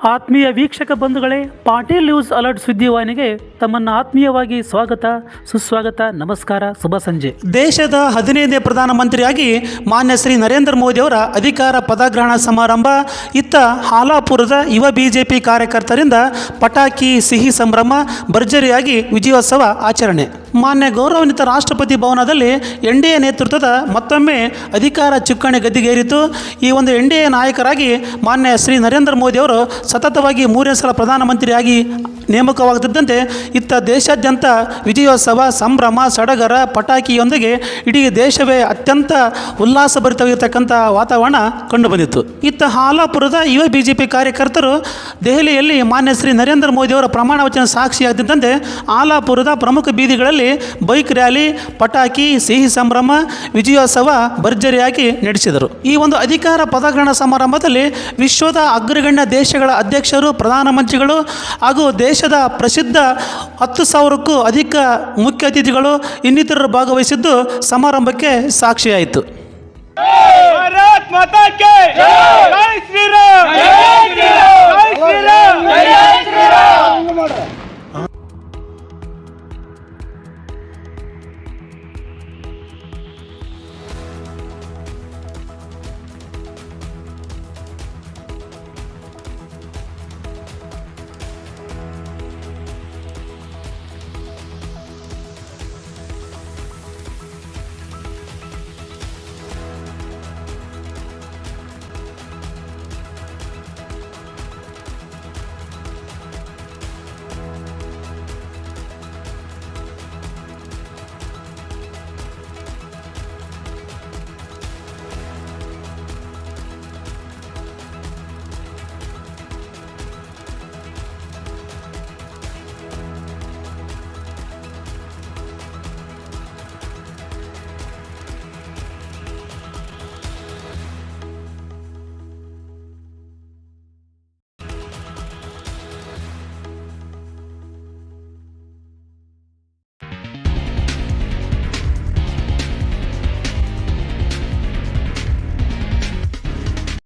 ಆತ್ಮೀಯ ವೀಕ್ಷಕ ಬಂಧುಗಳೇ, ಪಾಟೀಲ್ ನ್ಯೂಸ್ ಅಲರ್ಟ್ ಸುದ್ದಿವಾಹಿನಿಗೆ ತಮ್ಮನ್ನು ಆತ್ಮೀಯವಾಗಿ ಸ್ವಾಗತ, ಸುಸ್ವಾಗತ, ನಮಸ್ಕಾರ, ಶುಭ ಸಂಜೆ. ದೇಶದ 15ನೇ ಪ್ರಧಾನಮಂತ್ರಿಯಾಗಿ ಮಾನ್ಯ ಶ್ರೀ ನರೇಂದ್ರ ಮೋದಿ ಅವರ ಅಧಿಕಾರ ಪದಗ್ರಹಣ ಸಮಾರಂಭ ಇತ್ತ ಹಾಲಾಪುರದ ಯುವ ಬಿಜೆಪಿ ಕಾರ್ಯಕರ್ತರಿಂದ ಪಟಾಕಿ ಸಿಹಿ ಸಂಭ್ರಮ, ಭರ್ಜರಿಯಾಗಿ ವಿಜಯೋತ್ಸವ ಆಚರಣೆ. ಮಾನ್ಯ ಗೌರವಾನ್ವಿತ ರಾಷ್ಟ್ರಪತಿ ಭವನದಲ್ಲಿ ಎನ್ಡಿಎ ನೇತೃತ್ವದ ಮತ್ತೊಮ್ಮೆ ಅಧಿಕಾರ ಚುಕ್ಕಾಣಿ ಗದ್ದಿಗೇರಿತು. ಈ ಒಂದು ಎನ್ಡಿಎ ನಾಯಕರಾಗಿ ಮಾನ್ಯ ಶ್ರೀ ನರೇಂದ್ರ ಮೋದಿ ಅವರು ಸತತವಾಗಿ 3ನೇ ಸಲ ಪ್ರಧಾನಮಂತ್ರಿಯಾಗಿ ನೇಮಕವಾಗುತ್ತಿದ್ದಂತೆ ಇತ್ತ ದೇಶಾದ್ಯಂತ ವಿಜಯೋತ್ಸವ, ಸಂಭ್ರಮ, ಸಡಗರ, ಪಟಾಕಿಯೊಂದಿಗೆ ಇಡೀ ದೇಶವೇ ಅತ್ಯಂತ ಉಲ್ಲಾಸಭರಿತವಾಗಿರ್ತಕ್ಕಂಥ ವಾತಾವರಣ ಕಂಡುಬಂದಿತ್ತು. ಇತ್ತ ಹಾಲಾಪುರದ ಯುವ ಬಿಜೆಪಿ ಕಾರ್ಯಕರ್ತರು ದೆಹಲಿಯಲ್ಲಿ ಮಾನ್ಯ ಶ್ರೀ ನರೇಂದ್ರ ಮೋದಿ ಅವರ ಪ್ರಮಾಣ ವಚನ ಸಾಕ್ಷಿಯಾಗುತ್ತಿದ್ದಂತೆ ಹಾಲಾಪುರದ ಪ್ರಮುಖ ಬೀದಿಗಳಲ್ಲಿ ಬೈಕ್ ರ್ಯಾಲಿ, ಪಟಾಕಿ, ಸಿಹಿ ಸಂಭ್ರಮ, ವಿಜಯೋತ್ಸವ ಭರ್ಜರಿಯಾಗಿ ನಡೆಸಿದರು. ಈ ಒಂದು ಅಧಿಕಾರ ಪದಗ್ರಹಣ ಸಮಾರಂಭದಲ್ಲಿ ವಿಶ್ವದ ಅಗ್ರಗಣ್ಯ ದೇಶಗಳ ಅಧ್ಯಕ್ಷರು, ಪ್ರಧಾನಮಂತ್ರಿಗಳು ಹಾಗೂ ದೇಶದ ಪ್ರಸಿದ್ಧ 10,000ಕ್ಕೂ ಅಧಿಕ ಮುಖ್ಯ ಅತಿಥಿಗಳು ಇನ್ನಿತರರು ಭಾಗವಹಿಸಿದ್ದು ಸಮಾರಂಭಕ್ಕೆ ಸಾಕ್ಷಿಯಾಯಿತು. ಭಾರತ್ ಮಾತಾ ಕಿ ಜೈ, ಶ್ರೀರಾಮ್, ಜೈ ಶ್ರೀರಾಮ್, ಜೈ ಶ್ರೀರಾಮ್, ಜೈ ಶ್ರೀರಾಮ್.